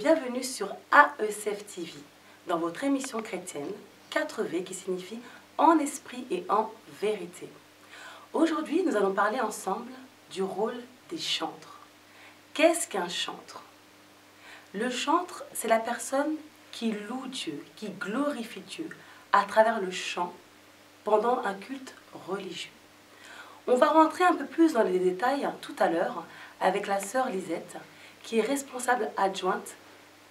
bienvenue sur AECF TV, dans votre émission chrétienne 4V qui signifie en esprit et en vérité. Aujourd'hui, nous allons parler ensemble du rôle des chantres. Qu'est-ce qu'un chantre? Le chantre, c'est la personne qui loue Dieu, qui glorifie Dieu à travers le chant pendant un culte religieux. On va rentrer un peu plus dans les détails tout à l'heure avec la sœur Lisette, qui est responsable adjointe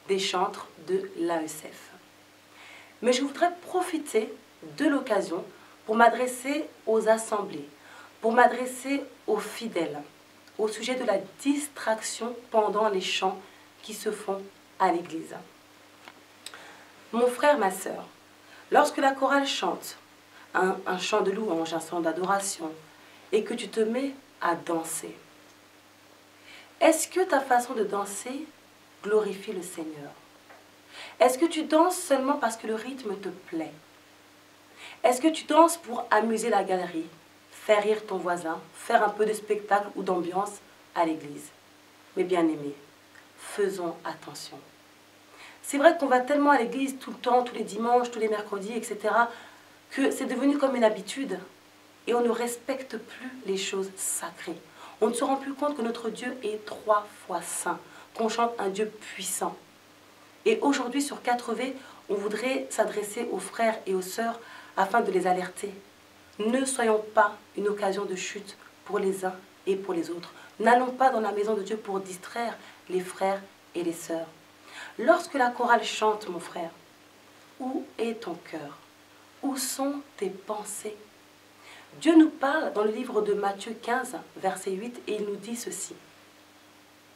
des chantres de l'AECF. Mais je voudrais profiter de l'occasion pour m'adresser aux assemblées, pour m'adresser aux fidèles, au sujet de la distraction pendant les chants qui se font à l'église. Mon frère, ma sœur, lorsque la chorale chante un chant de louange, un chant d'adoration, et que tu te mets à danser, est-ce que ta façon de danser glorifie le Seigneur? Est-ce que tu danses seulement parce que le rythme te plaît? Est-ce que tu danses pour amuser la galerie, faire rire ton voisin, faire un peu de spectacle ou d'ambiance à l'église? Mes bien-aimés, faisons attention. C'est vrai qu'on va tellement à l'église tout le temps, tous les dimanches, tous les mercredis, etc., que c'est devenu comme une habitude et on ne respecte plus les choses sacrées. On ne se rend plus compte que notre Dieu est 3 fois saint, qu'on chante un Dieu puissant. Et aujourd'hui, sur 4V, on voudrait s'adresser aux frères et aux sœurs afin de les alerter. Ne soyons pas une occasion de chute pour les uns et pour les autres. N'allons pas dans la maison de Dieu pour distraire les frères et les sœurs. Lorsque la chorale chante, mon frère, où est ton cœur? Où sont tes pensées? Dieu nous parle dans le livre de Matthieu 15, verset 8, et il nous dit ceci.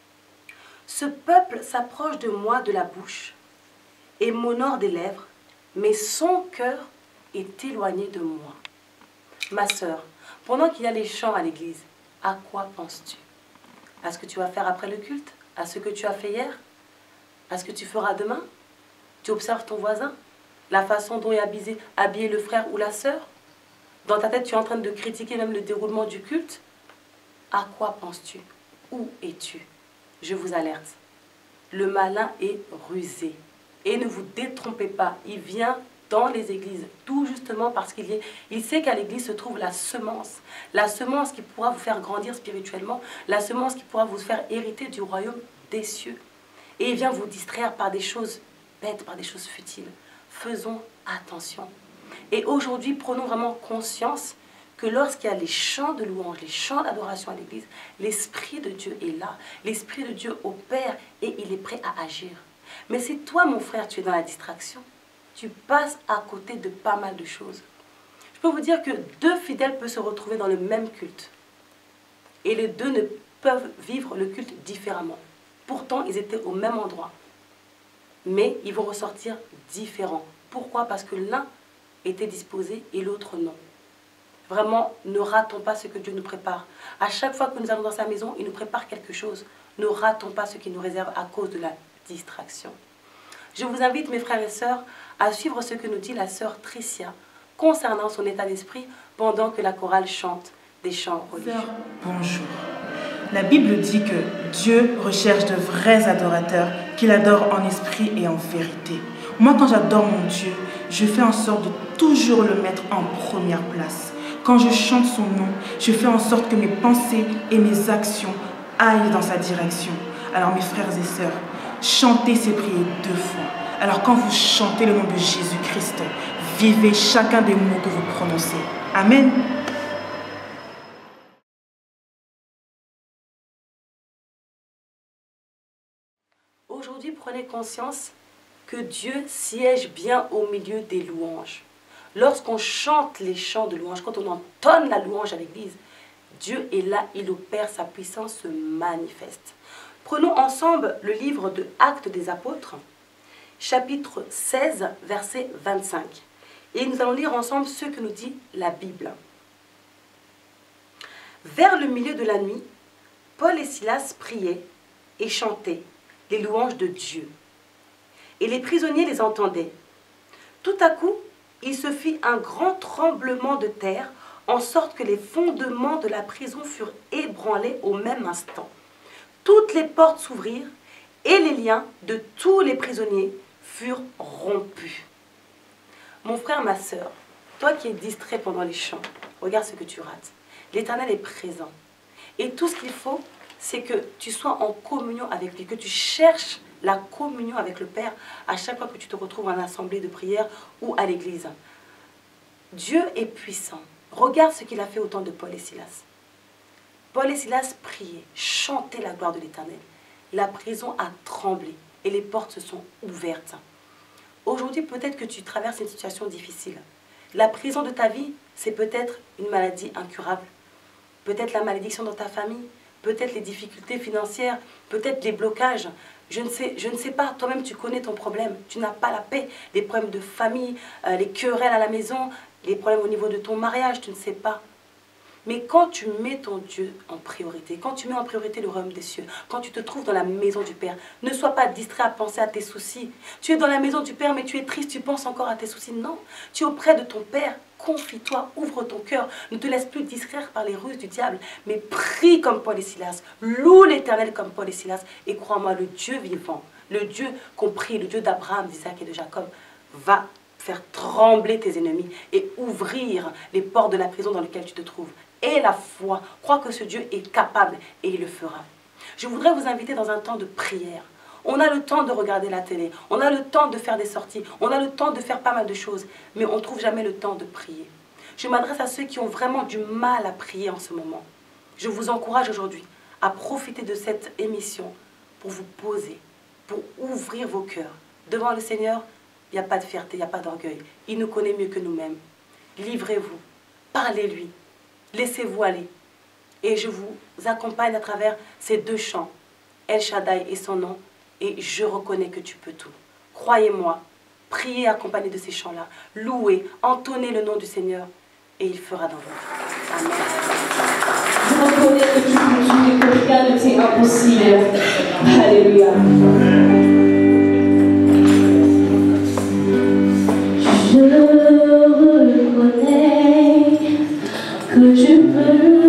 « Ce peuple s'approche de moi de la bouche et m'honore des lèvres, mais son cœur est éloigné de moi. » Ma sœur, pendant qu'il y a les chants à l'église, à quoi penses-tu? À ce que tu vas faire après le culte? À ce que tu as fait hier? À ce que tu feras demain? Tu observes ton voisin? La façon dont est habillé le frère ou la sœur? Dans ta tête, tu es en train de critiquer même le déroulement du culte. À quoi penses-tu? Où es-tu? Je vous alerte. Le malin est rusé. Et ne vous détrompez pas, il vient dans les églises, tout justement parce qu'il sait qu'à l'église se trouve la semence qui pourra vous faire grandir spirituellement, la semence qui pourra vous faire hériter du royaume des cieux. Et il vient vous distraire par des choses bêtes, par des choses futiles. Faisons attention. Et aujourd'hui, prenons vraiment conscience que lorsqu'il y a les chants de louange, les chants d'adoration à l'église, l'Esprit de Dieu est là. L'Esprit de Dieu opère et il est prêt à agir. Mais si toi, mon frère, tu es dans la distraction, tu passes à côté de pas mal de choses. Je peux vous dire que 2 fidèles peuvent se retrouver dans le même culte. Et les 2 ne peuvent vivre le culte différemment. Pourtant, ils étaient au même endroit. Mais ils vont ressortir différents. Pourquoi? Parce que l'un était disposé et l'autre non. Vraiment, ne ratons pas ce que Dieu nous prépare. À chaque fois que nous allons dans sa maison, il nous prépare quelque chose. Ne ratons pas ce qu'il nous réserve à cause de la distraction. Je vous invite, mes frères et sœurs, à suivre ce que nous dit la sœur Tricia concernant son état d'esprit pendant que la chorale chante des chants religieux. Bonjour. La Bible dit que Dieu recherche de vrais adorateurs qu'il adore en esprit et en vérité. Moi, quand j'adore mon Dieu, je fais en sorte de toujours le mettre en première place. Quand je chante son nom, je fais en sorte que mes pensées et mes actions aillent dans sa direction. Alors mes frères et sœurs, chantez ces prières 2 fois. Alors quand vous chantez le nom de Jésus-Christ, vivez chacun des mots que vous prononcez. Amen. Aujourd'hui, prenez conscience que Dieu siège bien au milieu des louanges. Lorsqu'on chante les chants de louange, quand on entonne la louange à l'église, Dieu est là, il opère, sa puissance se manifeste. Prenons ensemble le livre de Actes des Apôtres, chapitre 16, verset 25. Et nous allons lire ensemble ce que nous dit la Bible. Vers le milieu de la nuit, Paul et Silas priaient et chantaient les louanges de Dieu. Et les prisonniers les entendaient. Tout à coup, il se fit un grand tremblement de terre, en sorte que les fondements de la prison furent ébranlés au même instant. Toutes les portes s'ouvrirent et les liens de tous les prisonniers furent rompus. Mon frère, ma soeur, toi qui es distrait pendant les chants, regarde ce que tu rates. L'Éternel est présent. Et tout ce qu'il faut, c'est que tu sois en communion avec lui, que tu cherches la communion avec le Père à chaque fois que tu te retrouves en assemblée de prière ou à l'église. Dieu est puissant. Regarde ce qu'il a fait au temps de Paul et Silas. Paul et Silas priaient, chantaient la gloire de l'Éternel. La prison a tremblé et les portes se sont ouvertes. Aujourd'hui, peut-être que tu traverses une situation difficile. La prison de ta vie, c'est peut-être une maladie incurable. Peut-être la malédiction dans ta famille, peut-être les difficultés financières, peut-être les blocages. Je ne sais pas, toi-même tu connais ton problème. Tu n'as pas la paix, les problèmes de famille, les querelles à la maison, les problèmes au niveau de ton mariage, tu ne sais pas. Mais quand tu mets ton Dieu en priorité, quand tu mets en priorité le royaume des cieux, quand tu te trouves dans la maison du Père, ne sois pas distrait à penser à tes soucis. Tu es dans la maison du Père, mais tu es triste, tu penses encore à tes soucis. Non, tu es auprès de ton Père. Confie-toi, ouvre ton cœur. Ne te laisse plus distraire par les ruses du diable, mais prie comme Paul et Silas. Loue l'Éternel comme Paul et Silas. Et crois-moi, le Dieu vivant, le Dieu qu'on prie, le Dieu d'Abraham, d'Isaac et de Jacob, va faire trembler tes ennemis et ouvrir les portes de la prison dans laquelle tu te trouves. Et la foi, crois que ce Dieu est capable et il le fera. Je voudrais vous inviter dans un temps de prière. On a le temps de regarder la télé, on a le temps de faire des sorties, on a le temps de faire pas mal de choses, mais on ne trouve jamais le temps de prier. Je m'adresse à ceux qui ont vraiment du mal à prier en ce moment. Je vous encourage aujourd'hui à profiter de cette émission pour vous poser, pour ouvrir vos cœurs. Devant le Seigneur, il n'y a pas de fierté, il n'y a pas d'orgueil. Il nous connaît mieux que nous-mêmes. Livrez-vous, parlez-lui, laissez-vous aller. Et je vous accompagne à travers ces deux chants, El Shaddai et son nom, et je reconnais que tu peux tout. Croyez-moi, priez accompagné de ces chants-là, louez, entonnez le nom du Seigneur, et il fera dans vous. Amen. Je reconnais que tu peux tout et que rien ne t'est impossible. Alléluia. Je reconnais que tu peux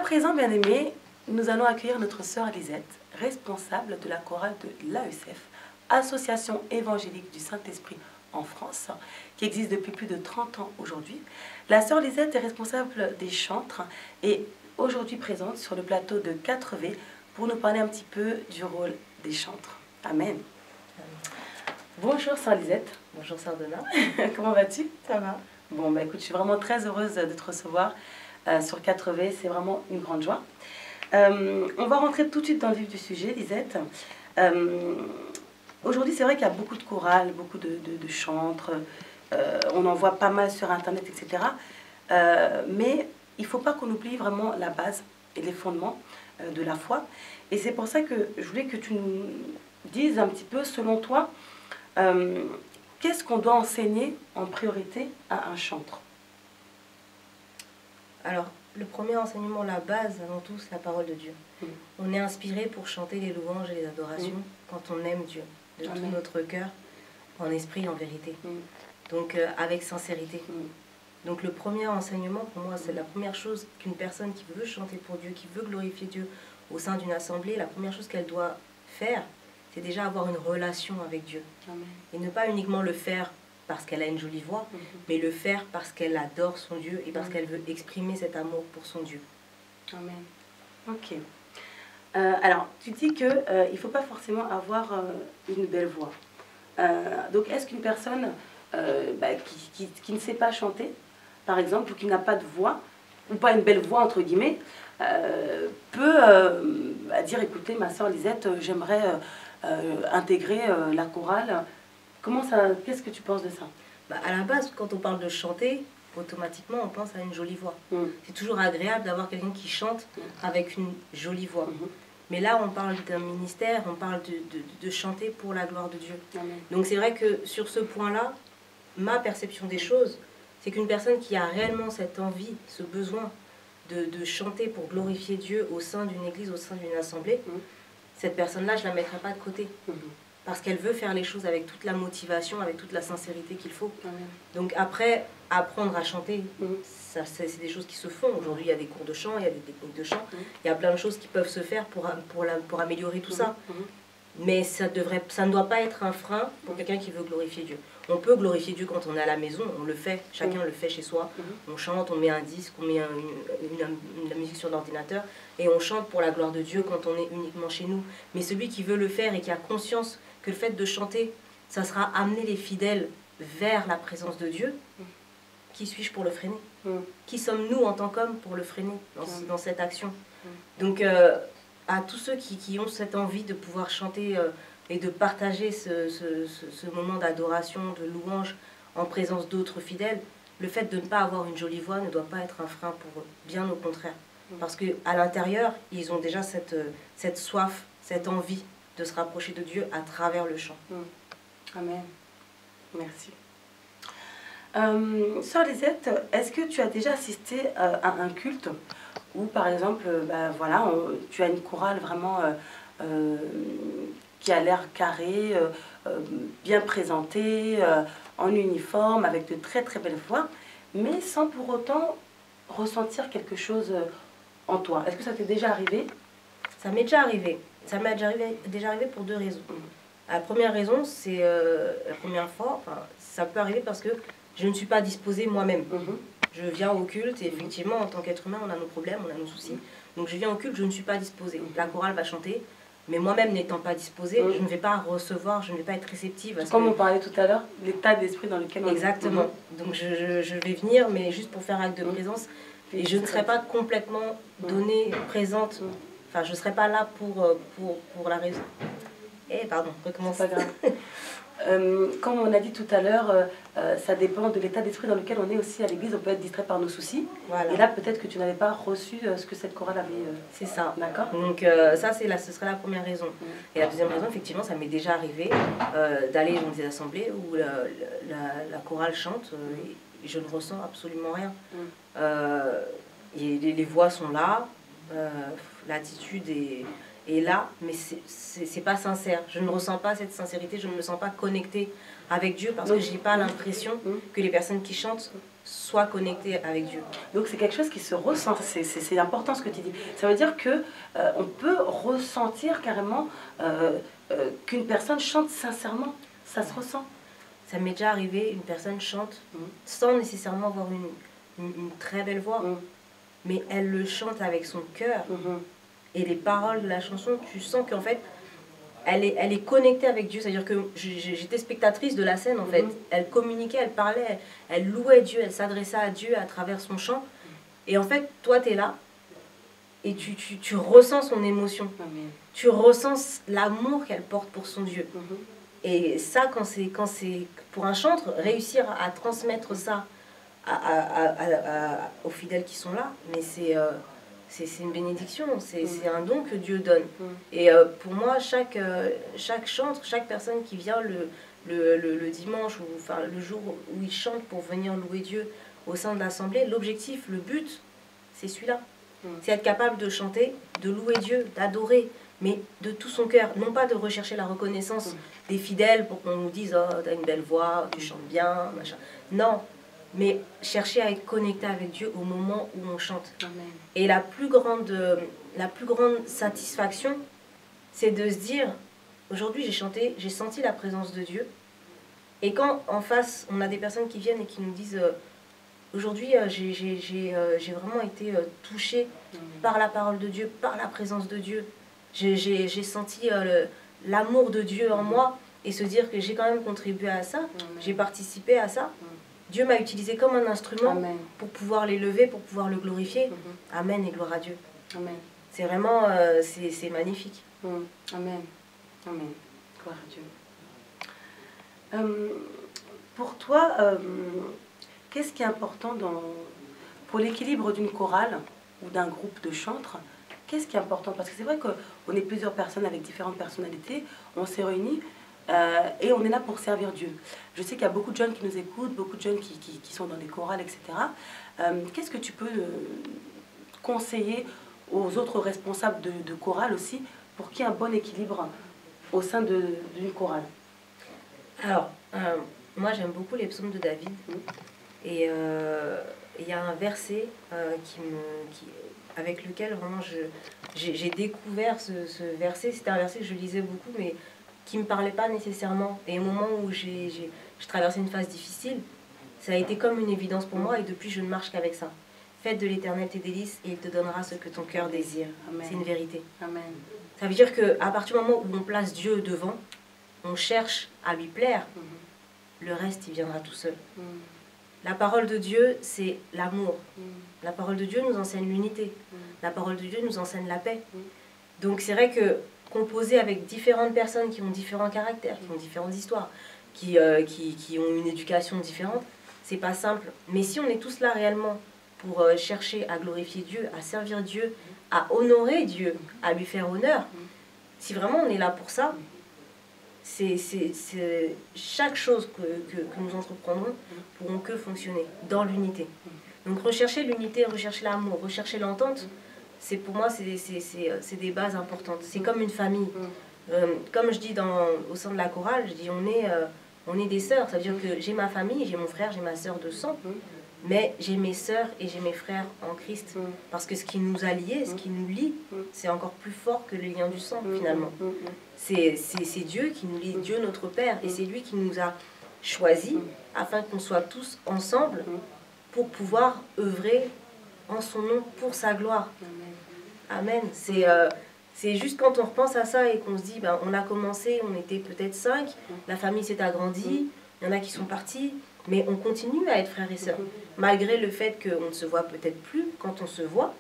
présent, bien aimés, nous allons accueillir notre sœur Lisette, responsable de la chorale de l'AECF, Association évangélique du Saint-Esprit en France, qui existe depuis plus de 30 ans aujourd'hui. La sœur Lisette est responsable des chantres et aujourd'hui présente sur le plateau de 4V pour nous parler un petit peu du rôle des chantres. Amen. Bonjour sœur Lisette. Bonjour sœur Donna. Comment vas-tu? Ça va. Bon, bah écoute, je suis vraiment très heureuse de te recevoir sur 4V, c'est vraiment une grande joie. On va rentrer tout de suite dans le vif du sujet, Lisette. Aujourd'hui, c'est vrai qu'il y a beaucoup de chorales, beaucoup de chantres, on en voit pas mal sur Internet, etc. Mais il ne faut pas qu'on oublie vraiment la base et les fondements de la foi. Et c'est pour ça que je voulais que tu nous dises un petit peu, selon toi, qu'est-ce qu'on doit enseigner en priorité à un chantre? Alors, le premier enseignement, la base avant tout, c'est la parole de Dieu. On est inspiré pour chanter les louanges et les adorations quand on aime Dieu, de tout notre cœur, en esprit et en vérité. Donc, avec sincérité. Donc, le premier enseignement, pour moi, c'est la première chose qu'une personne qui veut chanter pour Dieu, qui veut glorifier Dieu au sein d'une assemblée, la première chose qu'elle doit faire, c'est déjà avoir une relation avec Dieu. Amen. Et ne pas uniquement le faire parce qu'elle a une jolie voix, mais le faire parce qu'elle adore son Dieu et parce qu'elle veut exprimer cet amour pour son Dieu. Amen. Ok. Alors, tu dis qu'il ne faut pas forcément avoir une belle voix. Donc, est-ce qu'une personne qui ne sait pas chanter, par exemple, ou qui n'a pas de voix, ou pas une belle voix, entre guillemets, peut dire, écoutez, ma soeur Lisette, j'aimerais intégrer la chorale. Qu'est-ce que tu penses de ça? À la base, quand on parle de chanter, automatiquement, on pense à une jolie voix. C'est toujours agréable d'avoir quelqu'un qui chante avec une jolie voix. Mais là, on parle d'un ministère, on parle de chanter pour la gloire de Dieu. Amen. Donc c'est vrai que sur ce point-là, ma perception des choses, c'est qu'une personne qui a réellement cette envie, ce besoin de chanter pour glorifier Dieu au sein d'une église, au sein d'une assemblée, cette personne-là, je ne la mettrai pas de côté. Parce qu'elle veut faire les choses avec toute la motivation, avec toute la sincérité qu'il faut. Donc après, apprendre à chanter, c'est des choses qui se font. Aujourd'hui, il y a des cours de chant, il y a des techniques de chant, il y a plein de choses qui peuvent se faire pour améliorer tout ça. Mais ça ne doit pas être un frein pour quelqu'un qui veut glorifier Dieu. On peut glorifier Dieu quand on est à la maison, on le fait, chacun le fait chez soi. On chante, on met un disque, on met la musique sur l'ordinateur et on chante pour la gloire de Dieu quand on est uniquement chez nous. Mais celui qui veut le faire et qui a conscience que le fait de chanter, ça sera amener les fidèles vers la présence de Dieu, qui suis-je pour le freiner? Qui sommes-nous en tant qu'hommes pour le freiner dans cette action? Donc, à tous ceux qui ont cette envie de pouvoir chanter et de partager ce moment d'adoration, de louange en présence d'autres fidèles, le fait de ne pas avoir une jolie voix ne doit pas être un frein pour eux, bien au contraire. Parce qu'à l'intérieur, ils ont déjà cette soif, cette envie de se rapprocher de Dieu à travers le chant. Amen. Merci. Sœur Lisette, est-ce que tu as déjà assisté à un culte où, par exemple, voilà, tu as une chorale vraiment qui a l'air carrée, bien présentée, en uniforme, avec de très très belles voix, mais sans pour autant ressentir quelque chose en toi? Est-ce que ça t'est déjà arrivé? Ça m'est déjà arrivé. Ça m'est déjà arrivé pour deux raisons. La première raison, c'est la première fois, ça peut arriver parce que je ne suis pas disposée moi-même. Je viens au culte et effectivement, en tant qu'être humain, on a nos problèmes, on a nos soucis. Donc je viens au culte, je ne suis pas disposée. La chorale va chanter, mais moi-même n'étant pas disposée, je ne vais pas recevoir, je ne vais pas être réceptive. Comme on parlait tout à l'heure, l'état d'esprit dans lequel on est. Exactement. Donc je vais venir, mais juste pour faire acte de présence. Et je ne serai pas complètement donnée, présente. Enfin, je ne serai pas là pour la raison. Pardon, recommence. Pas grave. Comme on a dit tout à l'heure, ça dépend de l'état d'esprit dans lequel on est aussi à l'église. On peut être distrait par nos soucis. Voilà. Et là, peut-être que tu n'avais pas reçu ce que cette chorale avait. C'est ça. D'accord. Donc ça, ce serait la première raison. Et la deuxième raison, effectivement, ça m'est déjà arrivé d'aller dans des assemblées où la chorale chante et je ne ressens absolument rien. Les voix sont là, l'attitude est là, mais c'est pas sincère. Je ne ressens pas cette sincérité, je ne me sens pas connectée avec Dieu parce que je n'ai pas l'impression que les personnes qui chantent soient connectés avec Dieu. Donc c'est quelque chose qui se ressent, c'est important ce que tu dis. Ça veut dire que on peut ressentir carrément qu'une personne chante sincèrement, ça se ressent. Ça m'est déjà arrivé, une personne chante sans nécessairement avoir une très belle voix, mais elle le chante avec son cœur. Et les paroles de la chanson, tu sens qu'en fait, elle est connectée avec Dieu. C'est-à-dire que j'étais spectatrice de la scène, en fait. Elle communiquait, elle parlait, elle louait Dieu, elle s'adressait à Dieu à travers son chant. Et en fait, toi, tu es là et tu ressens son émotion. Amen. Tu ressens l'amour qu'elle porte pour son Dieu. Et ça, quand c'est pour un chantre, réussir à transmettre ça aux fidèles qui sont là, mais c'est une bénédiction, c'est un don que Dieu donne. Et pour moi, chaque chantre, chaque personne qui vient le dimanche, ou enfin le jour où il chante pour venir louer Dieu au sein de l'assemblée, l'objectif, le but, c'est celui-là. C'est être capable de chanter, de louer Dieu, d'adorer, mais de tout son cœur. Non pas de rechercher la reconnaissance des fidèles pour qu'on nous dise « Oh, t'as une belle voix, tu chantes bien, machin ». Non, mais chercher à être connecté avec Dieu au moment où on chante. Amen. Et la plus grande satisfaction, c'est de se dire, aujourd'hui j'ai chanté, j'ai senti la présence de Dieu. Et quand en face, on a des personnes qui viennent et qui nous disent, aujourd'hui j'ai vraiment été touchée par la parole de Dieu, par la présence de Dieu. J'ai senti l'amour de Dieu en moi, et se dire que j'ai quand même contribué à ça, j'ai participé à ça. Dieu m'a utilisé comme un instrument pour pouvoir l'élever, pour pouvoir le glorifier. Amen et gloire à Dieu. Amen. C'est vraiment, c'est magnifique. Amen. Amen. Gloire à Dieu. Pour toi, qu'est-ce qui est important pour l'équilibre d'une chorale ou d'un groupe de chantres? Qu'est-ce qui est important? Parce que c'est vrai qu'on est plusieurs personnes avec différentes personnalités, on s'est réunis et on est là pour servir Dieu. Je sais qu'il y a beaucoup de jeunes qui nous écoutent, beaucoup de jeunes qui sont dans des chorales, etc. Qu'est-ce que tu peux conseiller aux autres responsables de chorale aussi pour qu'il y ait un bon équilibre au sein d'une chorale? Alors, moi j'aime beaucoup les psaumes de David. Et il y a un verset avec lequel vraiment j'ai découvert ce verset. C'était un verset que je lisais beaucoup, mais qui ne me parlait pas nécessairement. Et au moment où je traversais une phase difficile, ça a été comme une évidence pour moi, et depuis je ne marche qu'avec ça. Faites de l'Éternel tes délices et il te donnera ce que ton cœur désire. C'est une vérité. Amen. Ça veut dire qu'à partir du moment où on place Dieu devant, on cherche à lui plaire, le reste il viendra tout seul. La parole de Dieu, c'est l'amour. La parole de Dieu nous enseigne l'unité. La parole de Dieu nous enseigne la paix. Donc c'est vrai que composer avec différentes personnes qui ont différents caractères, qui ont différentes histoires, qui ont une éducation différente, c'est pas simple. Mais si on est tous là réellement pour chercher à glorifier Dieu, à servir Dieu, à honorer Dieu, à lui faire honneur, si vraiment on est là pour ça, c'est chaque chose que nous entreprendrons pourront que fonctionner dans l'unité. Donc rechercher l'unité, rechercher l'amour, rechercher l'entente, c'est pour moi c'est des bases importantes. C'est comme une famille. Comme je dis au sein de la chorale, je dis on est des sœurs. Ça veut dire que j'ai ma famille, j'ai mon frère, j'ai ma sœur de sang, mais j'ai mes sœurs et j'ai mes frères en Christ. Parce que ce qui nous a liés, ce qui nous lie, c'est encore plus fort que les liens du sang finalement. C'est Dieu qui nous lie, Dieu notre Père, et c'est lui qui nous a choisis afin qu'on soit tous ensemble pour pouvoir œuvrer en son nom pour sa gloire. Amen. C'est juste quand on repense à ça et qu'on se dit, on a commencé, on était peut-être 5, la famille s'est agrandie, il y en a qui sont partis, mais on continue à être frères et sœurs. Malgré le fait qu'on ne se voit peut-être plus, quand on se voit,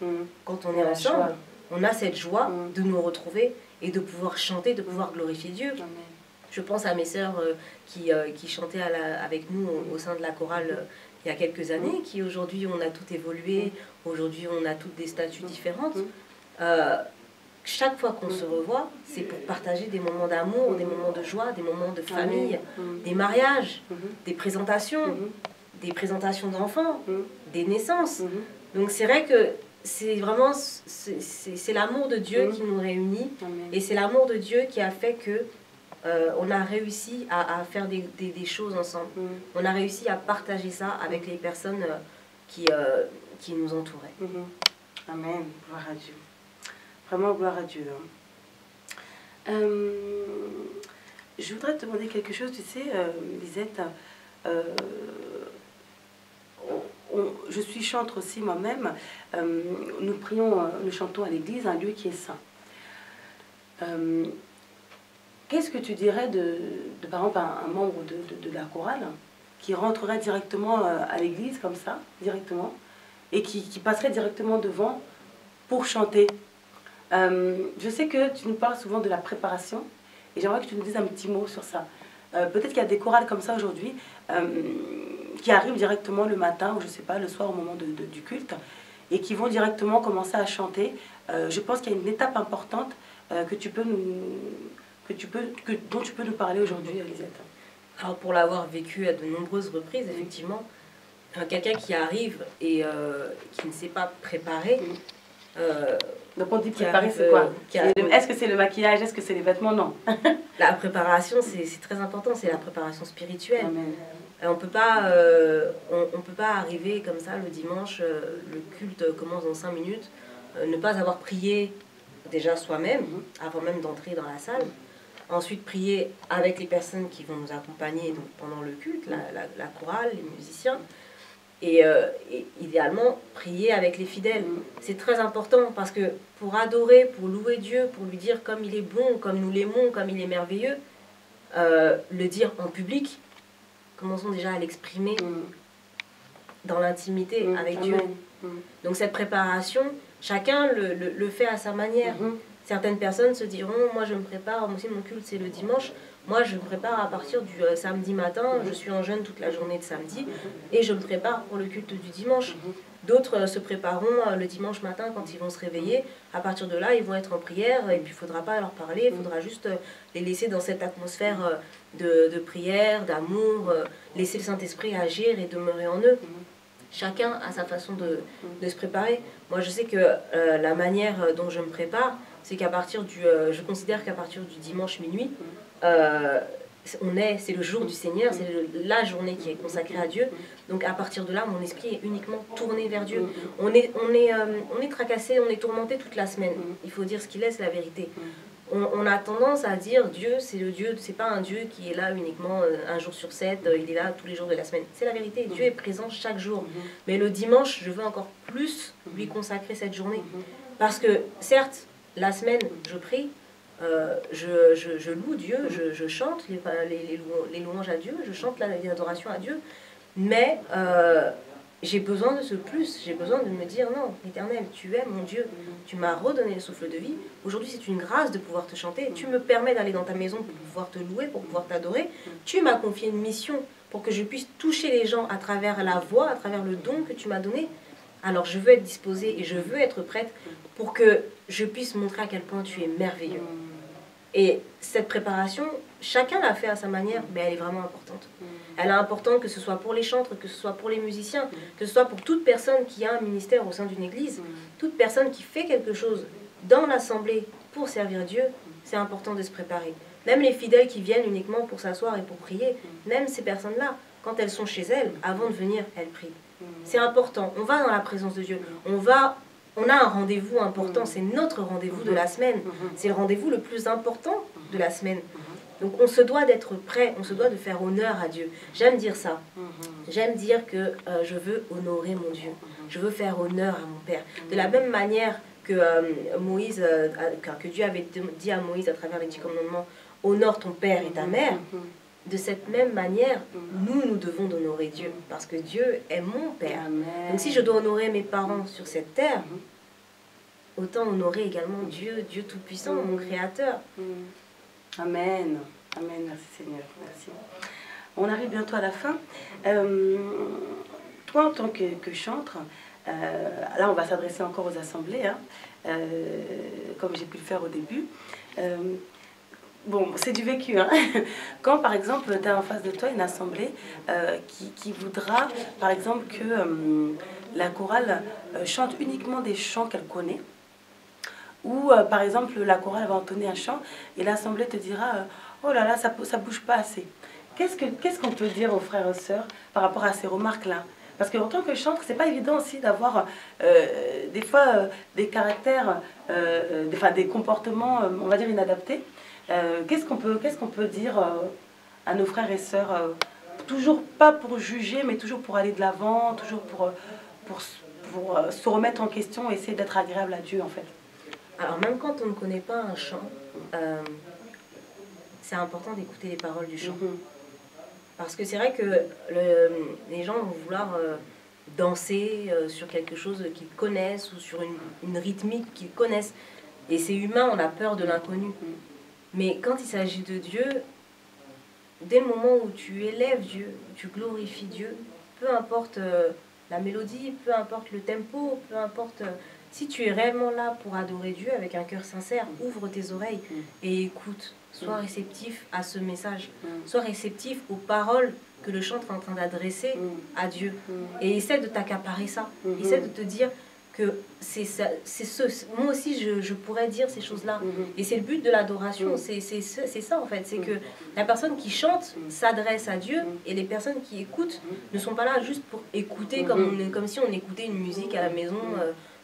quand on est ensemble, on a cette joie de nous retrouver et de pouvoir chanter, de pouvoir glorifier Dieu. Je pense à mes sœurs qui chantaient avec nous au sein de la chorale il y a quelques années, qui aujourd'hui on a tout évolué, aujourd'hui on a toutes des statuts différentes. Chaque fois qu'on se revoit, c'est pour partager des moments d'amour, des moments de joie, des moments de famille, des mariages, des présentations d'enfants, des naissances. Donc c'est vrai que c'est vraiment c'est l'amour de Dieu qui nous réunit, et c'est l'amour de Dieu qui a fait que on a réussi à faire des choses ensemble. On a réussi à partager ça avec les personnes qui nous entouraient. Amen, gloire à Dieu. Vraiment, gloire à Dieu. Je voudrais te demander quelque chose, tu sais, Lisette. Je suis chantre aussi moi-même. Nous prions, nous chantons à l'église, un lieu qui est saint. Qu'est-ce que tu dirais de par exemple, un membre de la chorale qui rentrerait directement à l'église, comme ça, directement, et qui passerait directement devant pour chanter? Je sais que tu nous parles souvent de la préparation, et j'aimerais que tu nous dises un petit mot sur ça. Peut-être qu'il y a des chorales comme ça aujourd'hui, qui arrivent directement le matin, ou je ne sais pas, le soir au moment du culte, et qui vont directement commencer à chanter. Je pense qu'il y a une étape importante dont tu peux nous parler aujourd'hui, Lisette. Alors pour l'avoir vécu à de nombreuses reprises, effectivement, quelqu'un qui arrive et qui ne s'est pas préparé... Donc on dit préparer, c'est quoi? Est-ce que c'est le maquillage? Est-ce que c'est les vêtements? Non. La préparation, c'est très important, c'est la préparation spirituelle. Amen. On peut pas arriver comme ça le dimanche, le culte commence dans 5 minutes, ne pas avoir prié déjà soi-même, avant même d'entrer dans la salle. Ensuite, prier avec les personnes qui vont nous accompagner donc, pendant le culte, la chorale, les musiciens. Et idéalement, prier avec les fidèles. C'est très important parce que pour adorer, pour louer Dieu, pour lui dire comme il est bon, comme nous l'aimons, comme il est merveilleux, le dire en public, commençons déjà à l'exprimer dans l'intimité avec Dieu. Donc cette préparation, chacun le fait à sa manière. Certaines personnes se diront, moi je me prépare, moi aussi mon culte c'est le dimanche, moi je me prépare à partir du samedi matin, je suis en jeûne toute la journée de samedi et je me prépare pour le culte du dimanche. D'autres se prépareront le dimanche matin quand ils vont se réveiller, à partir de là ils vont être en prière et puis il ne faudra pas leur parler, il faudra juste les laisser dans cette atmosphère de prière, d'amour, laisser le Saint-Esprit agir et demeurer en eux. Chacun a sa façon de se préparer. Moi je sais que la manière dont je me prépare, c'est qu'à partir je considère qu'à partir du dimanche minuit, c'est le jour du Seigneur, c'est la journée qui est consacrée à Dieu. Donc à partir de là, mon esprit est uniquement tourné vers Dieu. On est tracassé, on est tourmenté toute la semaine. Il faut dire ce qu'il est, c'est la vérité. On a tendance à dire Dieu, c'est pas un Dieu qui est là uniquement un jour sur 7, il est là tous les jours de la semaine. C'est la vérité, Dieu est présent chaque jour. Mais le dimanche, je veux encore plus lui consacrer cette journée. Parce que certes, la semaine, je prie, je loue Dieu, je chante les louanges à Dieu, je chante l'adoration à Dieu, mais j'ai besoin de ce plus, j'ai besoin de me dire non, Éternel, tu es mon Dieu, tu m'as redonné le souffle de vie, aujourd'hui c'est une grâce de pouvoir te chanter, tu me permets d'aller dans ta maison pour pouvoir te louer, pour pouvoir t'adorer, tu m'as confié une mission pour que je puisse toucher les gens à travers la voix, à travers le don que tu m'as donné. Alors je veux être disposée et je veux être prête pour que je puisse montrer à quel point tu es merveilleux. Et cette préparation, chacun l'a fait à sa manière, mais elle est vraiment importante. Elle est importante que ce soit pour les chantres, que ce soit pour les musiciens, que ce soit pour toute personne qui a un ministère au sein d'une église, toute personne qui fait quelque chose dans l'assemblée pour servir Dieu, c'est important de se préparer. Même les fidèles qui viennent uniquement pour s'asseoir et pour prier, même ces personnes-là, quand elles sont chez elles, avant de venir, elles prient. C'est important, on va dans la présence de Dieu, on a un rendez-vous important, c'est notre rendez-vous de la semaine, c'est le rendez-vous le plus important de la semaine. Donc on se doit d'être prêt, on se doit de faire honneur à Dieu. J'aime dire ça, j'aime dire que je veux honorer mon Dieu, je veux faire honneur à mon Père. De la même manière que que Dieu avait dit à Moïse à travers les 10 commandements, honore ton Père et ta mère. De cette même manière, nous devons d'honorer Dieu, parce que Dieu est mon Père. Donc si je dois honorer mes parents sur cette terre, autant honorer également Dieu, Dieu Tout-Puissant, mon Créateur. Amen. Amen. Merci Seigneur. Merci. On arrive bientôt à la fin. Toi, en tant que chantre, là on va s'adresser encore aux assemblées, hein, comme j'ai pu le faire au début. Bon, c'est du vécu. Hein. Quand, par exemple, tu as en face de toi une assemblée qui voudra, par exemple, que la chorale chante uniquement des chants qu'elle connaît, Ou par exemple, la chorale va entonner un chant et l'assemblée te dira oh là là, ça bouge pas assez. Qu'est-ce qu'on peut dire aux frères et sœurs par rapport à ces remarques-là? Parce qu'en tant que chantre, c'est pas évident aussi d'avoir des fois des caractères, des comportements, on va dire, inadaptés. Qu'est-ce qu'on peut dire à nos frères et sœurs toujours pas pour juger, mais toujours pour aller de l'avant, toujours pour se remettre en question, essayer d'être agréable à Dieu en fait. Alors même quand on ne connaît pas un chant, c'est important d'écouter les paroles du chant. Parce que c'est vrai que les gens vont vouloir danser sur quelque chose qu'ils connaissent ou sur une rythmique qu'ils connaissent. Et c'est humain, on a peur de l'inconnu. Mais quand il s'agit de Dieu, dès le moment où tu élèves Dieu, tu glorifies Dieu, peu importe la mélodie, peu importe le tempo, peu importe... si tu es réellement là pour adorer Dieu avec un cœur sincère, ouvre tes oreilles et écoute. Sois réceptif à ce message. Sois réceptif aux paroles que le chantre est en train d'adresser à Dieu. Et essaie de t'accaparer ça. Essaie de te dire que c'est ça. Moi aussi, je pourrais dire ces choses-là. Et c'est le but de l'adoration. C'est ça, en fait. C'est que la personne qui chante s'adresse à Dieu et les personnes qui écoutent ne sont pas là juste pour écouter comme si on écoutait une musique à la maison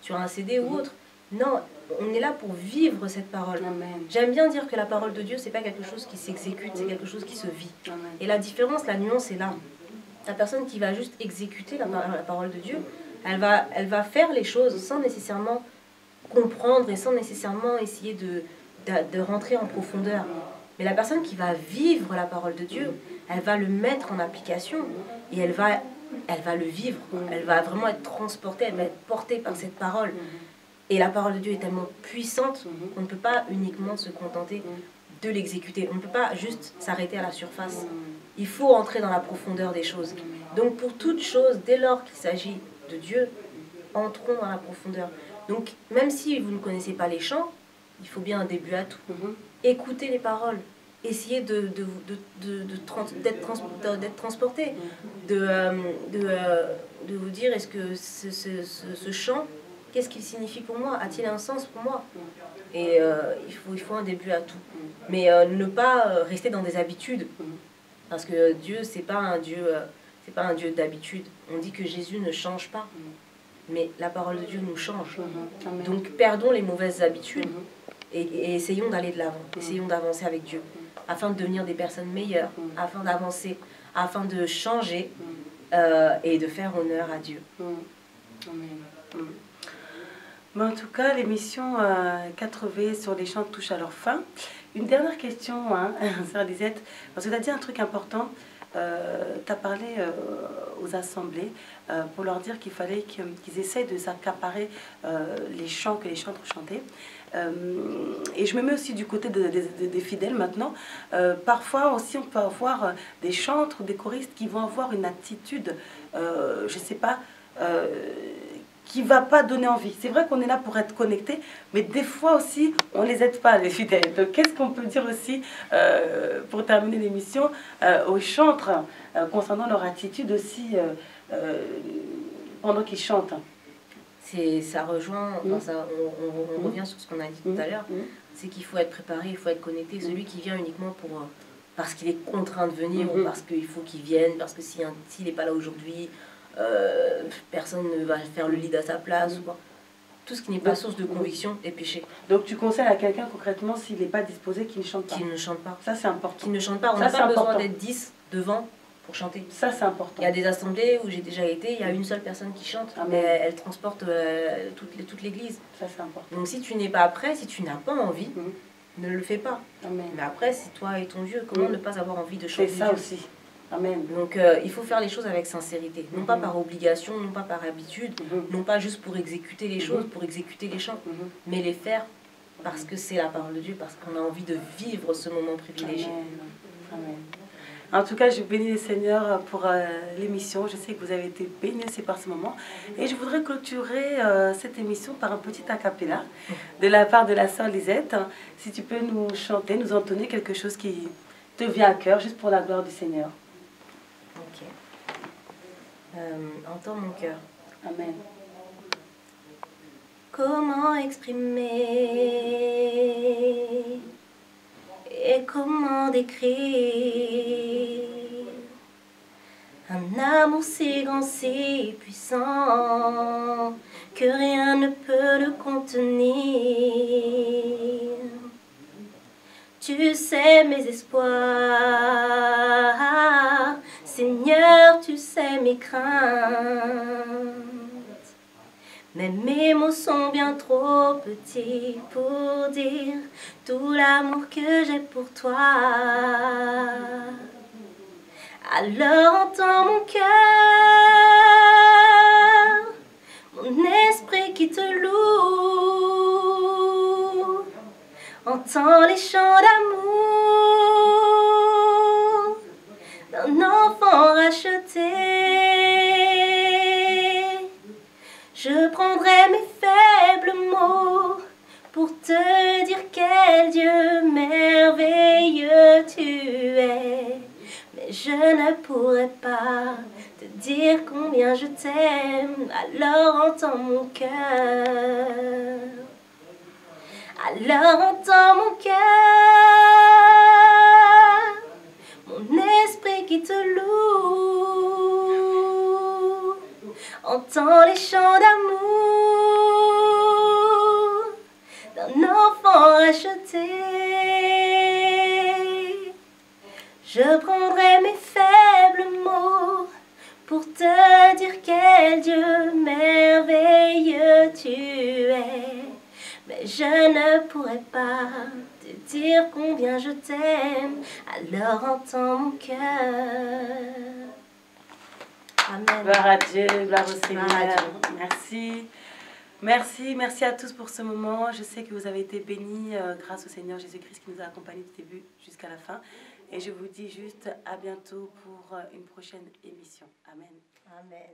sur un CD ou autre. Non, on est là pour vivre cette parole. J'aime bien dire que la parole de Dieu, c'est pas quelque chose qui s'exécute, c'est quelque chose qui se vit. Amen. Et la différence, la nuance est là. La personne qui va juste exécuter la parole de Dieu, elle va faire les choses sans nécessairement comprendre et sans nécessairement essayer de rentrer en profondeur. Mais la personne qui va vivre la parole de Dieu, elle va le mettre en application et elle va le vivre. Elle va vraiment être transportée, elle va être portée par cette parole. Et la parole de Dieu est tellement puissante qu'on ne peut pas uniquement se contenter de l'exécuter. On ne peut pas juste s'arrêter à la surface. Il faut entrer dans la profondeur des choses. Donc pour toute chose, dès lors qu'il s'agit de Dieu, entrons dans la profondeur. Donc même si vous ne connaissez pas les chants, il faut bien un début à tout. Écoutez les paroles. Essayez d'être transporté. De vous dire, est-ce que ce chant... qu'est-ce qu'il signifie pour moi? A-t-il un sens pour moi? Et il faut un début à tout. Mais ne pas rester dans des habitudes. Parce que Dieu, c'est pas un Dieu d'habitude. On dit que Jésus ne change pas. Mais la parole de Dieu nous change. Donc perdons les mauvaises habitudes et essayons d'aller de l'avant. Essayons d'avancer avec Dieu. Afin de devenir des personnes meilleures. Afin d'avancer. Afin de changer et de faire honneur à Dieu. Amen. Mais en tout cas, l'émission 4V sur les chants touche à leur fin. Une dernière question, sœur Lisette, parce que tu as dit un truc important. Tu as parlé aux assemblées pour leur dire qu'il fallait qu'ils essayent de s'accaparer les chants que les chantres chantaient. Et je me mets aussi du côté des fidèles maintenant. Parfois aussi, on peut avoir des chantres, des choristes qui vont avoir une attitude, je ne sais pas... qui ne va pas donner envie. C'est vrai qu'on est là pour être connecté, mais des fois aussi, on ne les aide pas, les fidèles. Donc, qu'est-ce qu'on peut dire aussi, pour terminer l'émission, aux chantres, concernant leur attitude aussi, pendant qu'ils chantent? Ça rejoint, on revient sur ce qu'on a dit tout à l'heure, c'est qu'il faut être préparé, il faut être connecté. Celui qui vient uniquement parce qu'il est contraint de venir, ou parce qu'il faut qu'il vienne, parce que s'il n'est pas là aujourd'hui, personne ne va faire le lead à sa place. Tout ce qui n'est pas source de conviction est péché. Donc tu conseilles à quelqu'un concrètement, s'il n'est pas disposé, qu'il ne chante pas? Qu'il ne chante pas. Ça c'est important. Qu'il ne chante pas. On n'a pas besoin d'être 10 devant pour chanter. Ça c'est important. Il y a des assemblées où j'ai déjà été, il y a une seule personne qui chante, mais elle transporte toute l'église. Ça c'est important. Donc si tu n'es pas prêt, si tu n'as pas envie, ne le fais pas. Amen. Mais après, c'est toi et ton Dieu. Comment ne pas avoir envie de chanter? C'est ça aussi. Amen. Donc il faut faire les choses avec sincérité, non pas par obligation, non pas par habitude, non pas juste pour exécuter les choses, pour exécuter les chants, mais les faire parce que c'est la parole de Dieu, parce qu'on a envie de vivre ce moment privilégié. Amen. Amen. En tout cas, je bénis le Seigneur pour l'émission. Je sais que vous avez été bénis aussi par ce moment. Et je voudrais clôturer cette émission par un petit a cappella de la part de la sœur Lisette. Si tu peux nous chanter, nous entonner quelque chose qui te vient à cœur, juste pour la gloire du Seigneur. Ok. Entends mon cœur. Amen. Comment exprimer et comment décrire un amour si grand, si puissant que rien ne peut le contenir. Tu sais mes espoirs, Seigneur, tu sais mes craintes. Mais mes mots sont bien trop petits pour dire tout l'amour que j'ai pour toi. Alors entends mon cœur, mon esprit qui te loue. Entends les chants d'amour d'un enfant racheté. Je prendrai mes faibles mots pour te dire quel Dieu merveilleux tu es. Mais je ne pourrai pas te dire combien je t'aime, alors entends mon cœur. Alors entends mon cœur, mon esprit qui te loue. Entends les chants d'amour d'un enfant racheté. Je prendrai mes faibles mots pour te dire quel Dieu merveilleux tu es. Mais je ne pourrai pas te dire combien je t'aime, alors entends mon cœur. Amen. Gloire à Dieu, gloire au Seigneur. Gloire à Dieu. Merci. Merci, merci à tous pour ce moment. Je sais que vous avez été bénis grâce au Seigneur Jésus-Christ qui nous a accompagnés du début jusqu'à la fin. Et je vous dis juste à bientôt pour une prochaine émission. Amen. Amen.